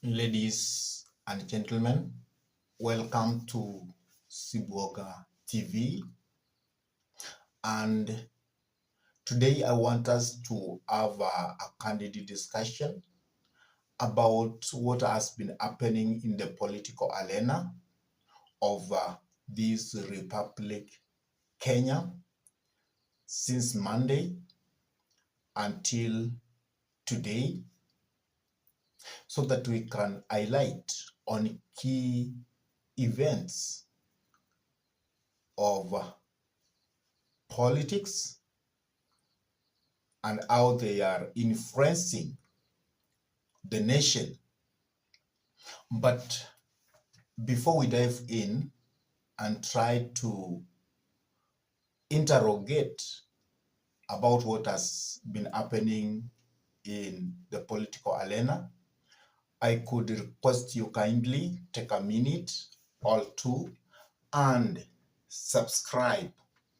Ladies and gentlemen, welcome to Sibuoga TV. And today I want us to have a candid discussion about what has been happening in the political arena of this Republic, Kenya, since Monday until today, so that we can highlight on key events of politics and how they are influencing the nation. But before we dive in and try to interrogate about what has been happening in the political arena, I could request you kindly take a minute or two and subscribe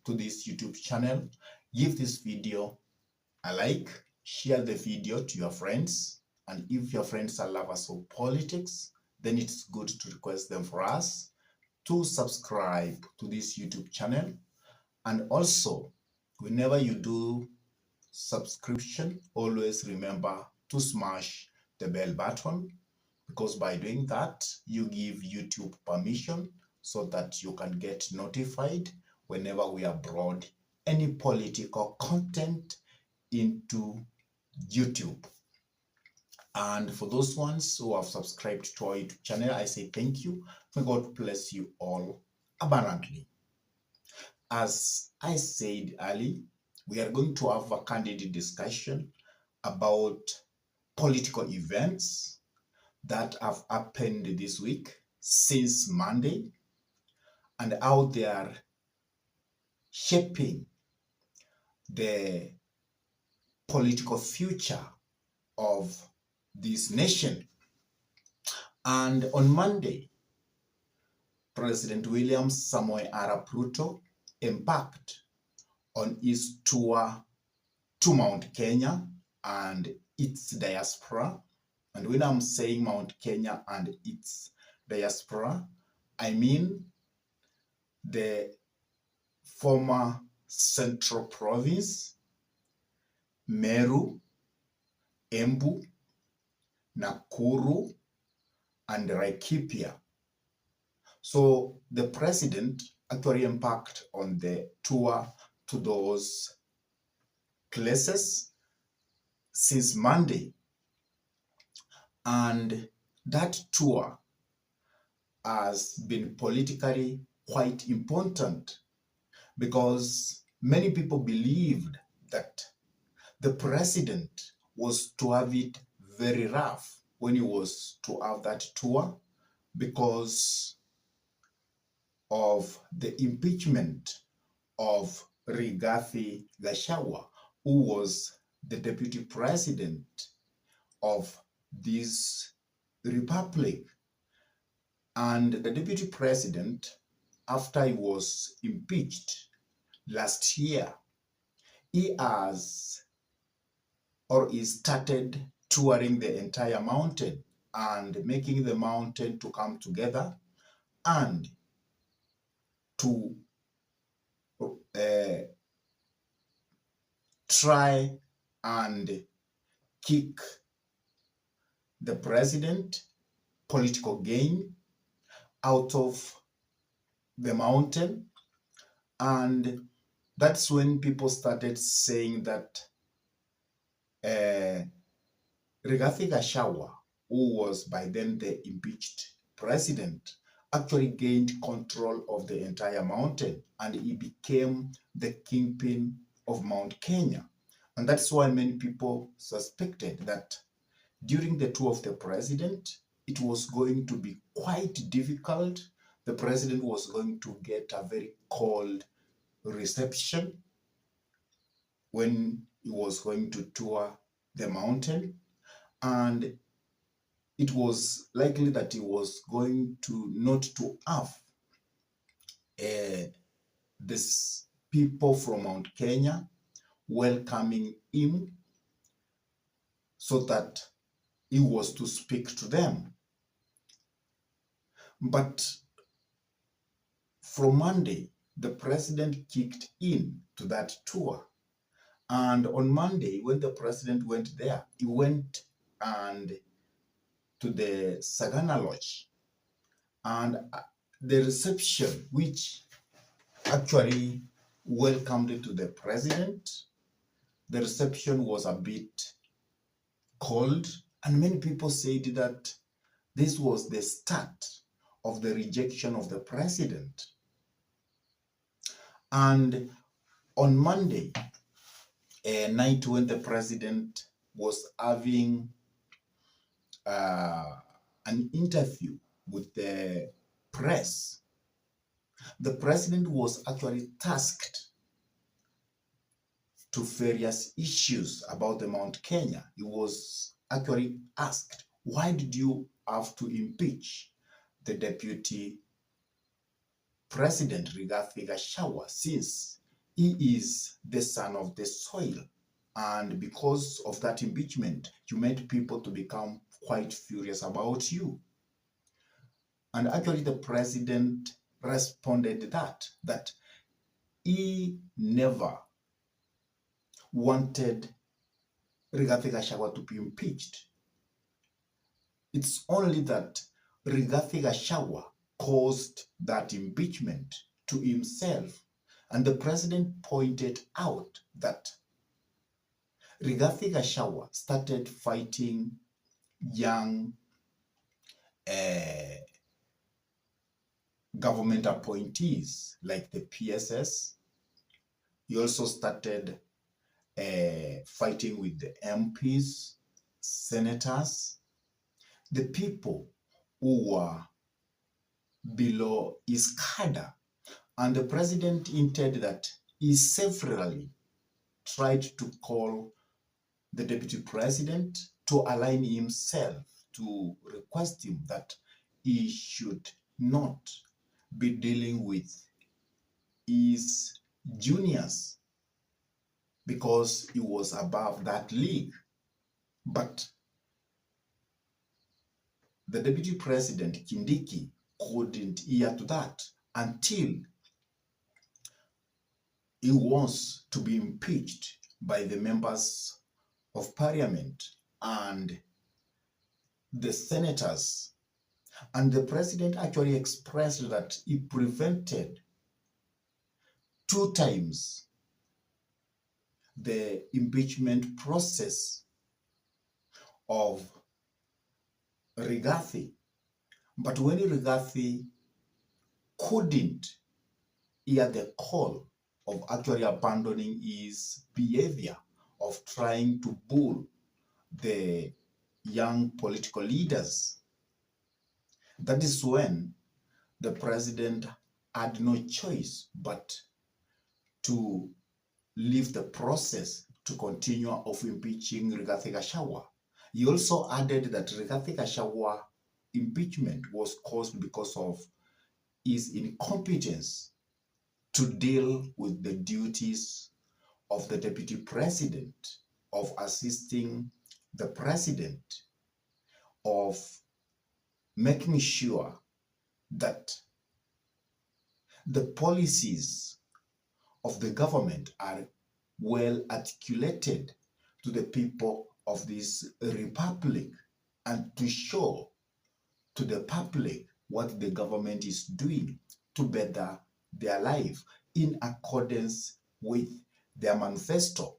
to this YouTube channel. Give this video a like, share the video to your friends, and if your friends are lovers of politics, then it's good to request them for us to subscribe to this YouTube channel. And also, whenever you do subscription, always remember to smash the bell button, because by doing that, you give YouTube permission so that you can get notified whenever we upload any political content into YouTube. And for those ones who have subscribed to our YouTube channel, I say thank you. May God bless you all abundantly. As I said earlier, we are going to have a candid discussion about political events that have happened this week since Monday and how they are shaping the political future of this nation. And on Monday, President William Samoei Arap Ruto embarked on his tour to Mount Kenya and its diaspora. And when I'm saying Mount Kenya and its diaspora, I mean the former Central Province, Meru, Embu, Nakuru, and Laikipia. So the president actually embarked on the tour to those places since Monday. And that tour has been politically quite important because many people believed that the president was to have it very rough when he was to have that tour because of the impeachment of Rigathi Gachagua, who was the deputy president of this republic. And the deputy president, after he was impeached last year, he started touring the entire mountain and making the mountain to come together and to try and kick the president, political gain, out of the mountain. And that's when people started saying that Rigathi Gachagua, who was by then the impeached president, actually gained control of the entire mountain and he became the kingpin of Mount Kenya. And that's why many people suspected that during the tour of the president, it was going to be quite difficult. The president was going to get a very cold reception when he was going to tour the mountain. And it was likely that he was going to not to have this people from Mount Kenya welcoming him so that he was to speak to them. But from Monday, the president kicked in to that tour. And on Monday, when the president went there, he went and to the Sagana Lodge. And the reception, which actually welcomed to the president, the reception was a bit cold. And many people said that this was the start of the rejection of the president. And on Monday night, when the president was having an interview with the press, the president was actually tasked to various issues about the Mount Kenya. He was actually asked, why did you have to impeach the deputy president Rigathi Gachagua, since he is the son of the soil? And because of that impeachment, you made people to become quite furious about you. And actually the president responded that he never wanted Rigathi Gachagua to be impeached. It's only that Rigathi Gachagua caused that impeachment to himself. And the president pointed out that Rigathi Gachagua started fighting young government appointees like the PSS. He also started fighting with the MPs, senators, the people who were below his cadre. And the president hinted that he severally tried to call the deputy president to align himself, to request him that he should not be dealing with his juniors because he was above that league. But the deputy president, Kindiki, couldn't hear to that until he was to be impeached by the members of parliament and the senators. And the president actually expressed that he prevented 2 times the impeachment process of Rigathi. But when Rigathi couldn't hear the call of actually abandoning his behavior of trying to bull the young political leaders, that is when the president had no choice but to leave the process to continue of impeaching Rigathi Gachagua. He also added that Rigathi Gachagua impeachment was caused because of his incompetence to deal with the duties of the deputy president, of assisting the president, of making sure that the policies of the government are well articulated to the people of this republic, and to show to the public what the government is doing to better their life in accordance with their manifesto.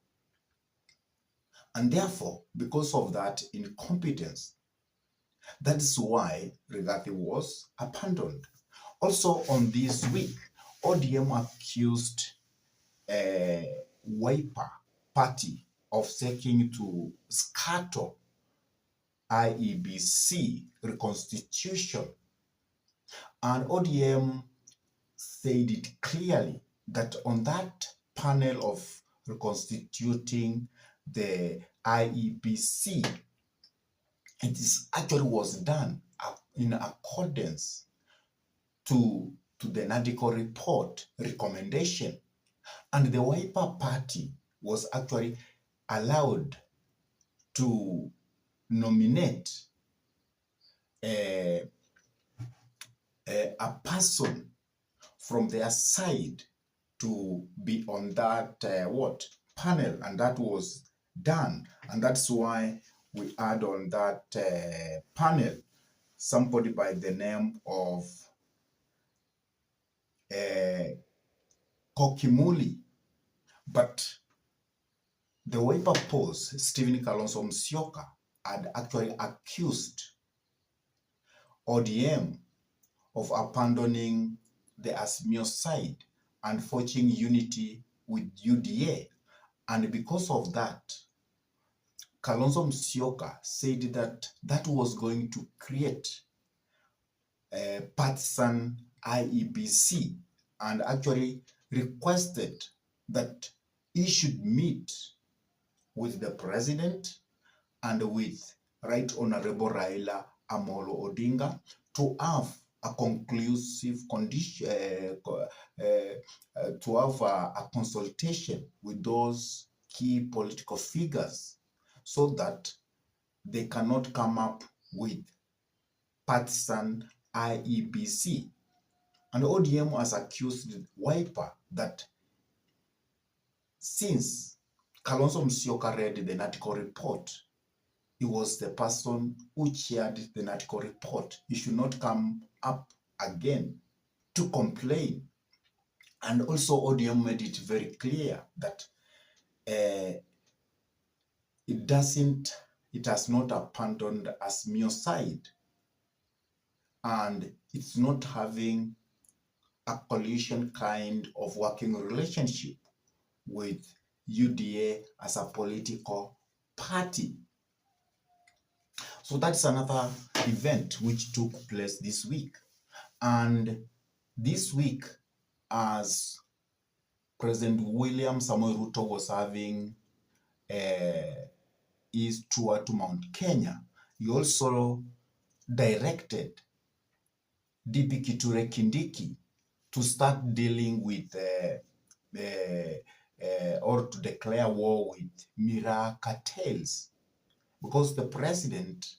And therefore, because of that incompetence, that is why Rigathi was abandoned. Also on this week, ODM accused Wiper Party of seeking to scatter IEBC reconstitution. And ODM said it clearly that on that panel of reconstituting the IEBC, it is actually was done in accordance to the NADICO report recommendation. And the Wiper Party was actually allowed to nominate a person from their side to be on that panel, and that was done, and that's why we had on that panel somebody by the name of Kokimuli. But the Wiper Post, Stephen Kalonzo Musyoka, had actually accused ODM of abandoning the Azimio side and forging unity with UDA. And because of that, Kalonzo Musyoka said that that was going to create a partisan IEBC, and actually requested that he should meet with the president and with Right Honorable Raila Amolo Odinga to have a conclusive to have a consultation with those key political figures so that they cannot come up with partisan IEBC. And ODM has accused Wiper that since Kalonzo Musyoka read the Natiko report, he was the person who chaired the Natiko report. He should not come up again to complain. And also ODM made it very clear that it has not abandoned Azimio side, and it's not having a coalition kind of working relationship with UDA as a political party. So that's another event which took place this week. And this week, as President William Samoei Ruto was having his tour to Mount Kenya, he also directed DP Kithure Kindiki to start dealing with or to declare war with miraa cartels, because the president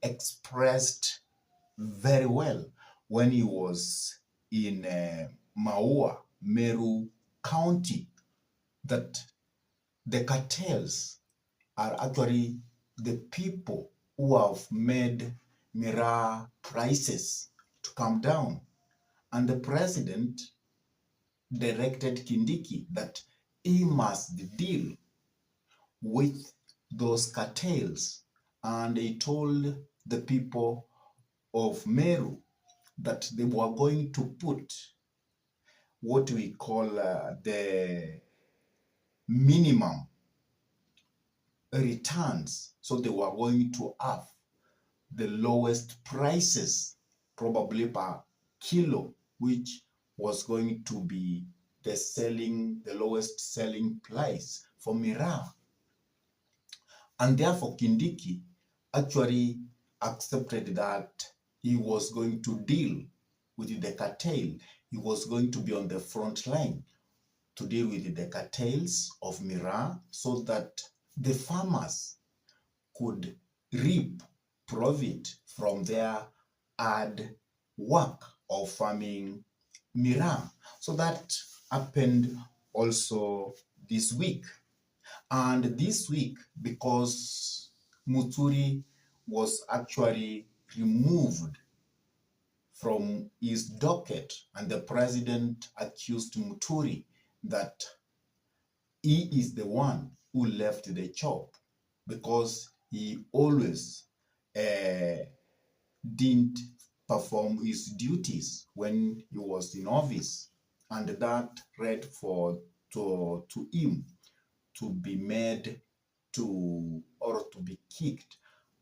expressed very well when he was in Maua, Meru County, that the cartels are actually the people who have made miraa prices to come down. And the president directed Kindiki that he must deal with those cartels. And he told the people of Meru that they were going to put what we call the minimum returns. So they were going to have the lowest prices, probably per kilo, which was going to be the lowest selling price for miraa. And therefore Kindiki actually accepted that he was going to deal with the cartel. He was going to be on the front line to deal with the cartels of miraa so that the farmers could reap profit from their hard work of farming miraa. So that happened also this week. And this week, because Muturi was actually removed from his docket, and the president accused Muturi that he is the one who left the job because he always didn't perform his duties when he was in office, and that led to him to be made to or to be kicked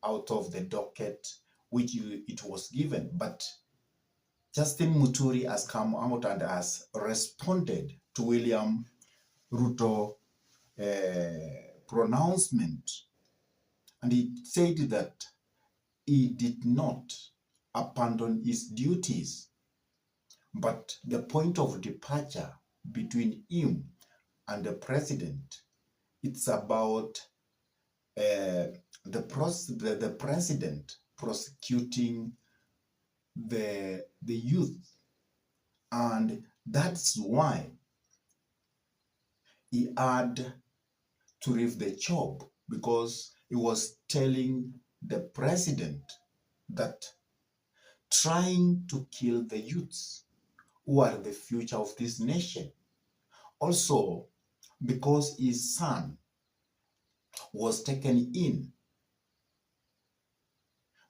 out of the docket which it was given. But Justin Muturi has come out and has responded to William Ruto pronouncement, and he said that he did not abandon his duties, but the point of departure between him and the president, it's about the president prosecuting the youth, and that's why he had to leave the job, because he was telling the president that trying to kill the youths who are the future of this nation. Also, because his son was taken in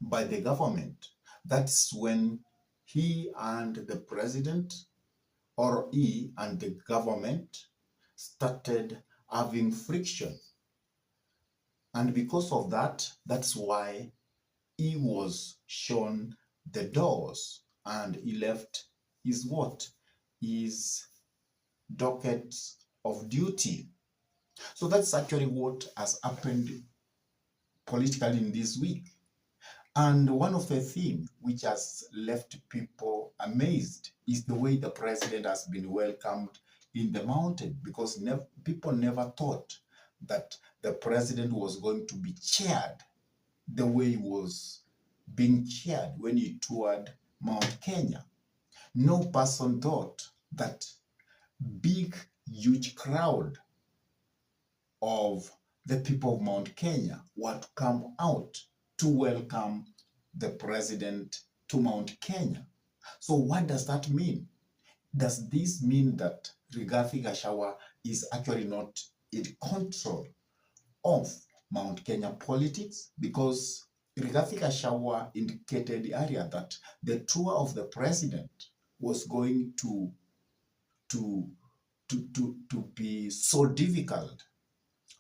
by the government, that's when he and the president, or he and the government, started having friction. And because of that, that's why he was shown the doors and he left his what? His docket of duty. So that's actually what has happened politically in this week. And one of the things which has left people amazed is the way the president has been welcomed in the mountain, because people never thought that the president was going to be cheered the way he was being cheered when he toured Mount Kenya. No person thought that big, huge crowd of the people of Mount Kenya were to come out to welcome the president to Mount Kenya. So what does that mean? Does this mean that Rigathi Gachagua is actually not in control of Mount Kenya politics? Because Rigathi Gachagua indicated earlier that the tour of the president was going to be so difficult,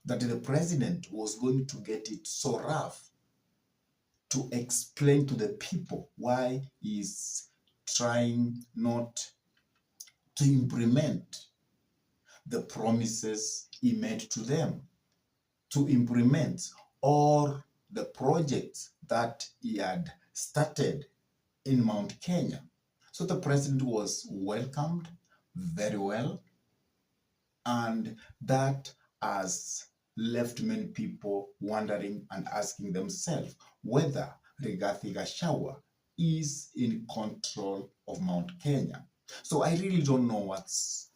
that the president was going to get it so rough to explain to the people why he's trying not to implement the promises he made to them, to implement all the projects that he had started in Mount Kenya. So the president was welcomed very well, and that has left many people wondering and asking themselves whether Rigathi Gachagua is in control of Mount Kenya. So I really don't know what's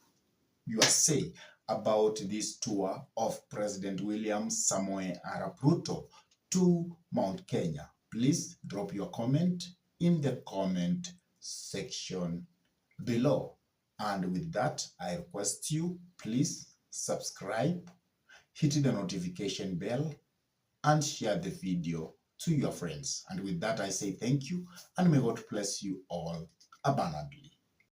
your say about this tour of President William Samoei Arap Ruto to Mount Kenya. Please drop your comment in the comment section below. And with that, I request you, please subscribe, hit the notification bell, and share the video to your friends. And with that, I say thank you, and may God bless you all abundantly.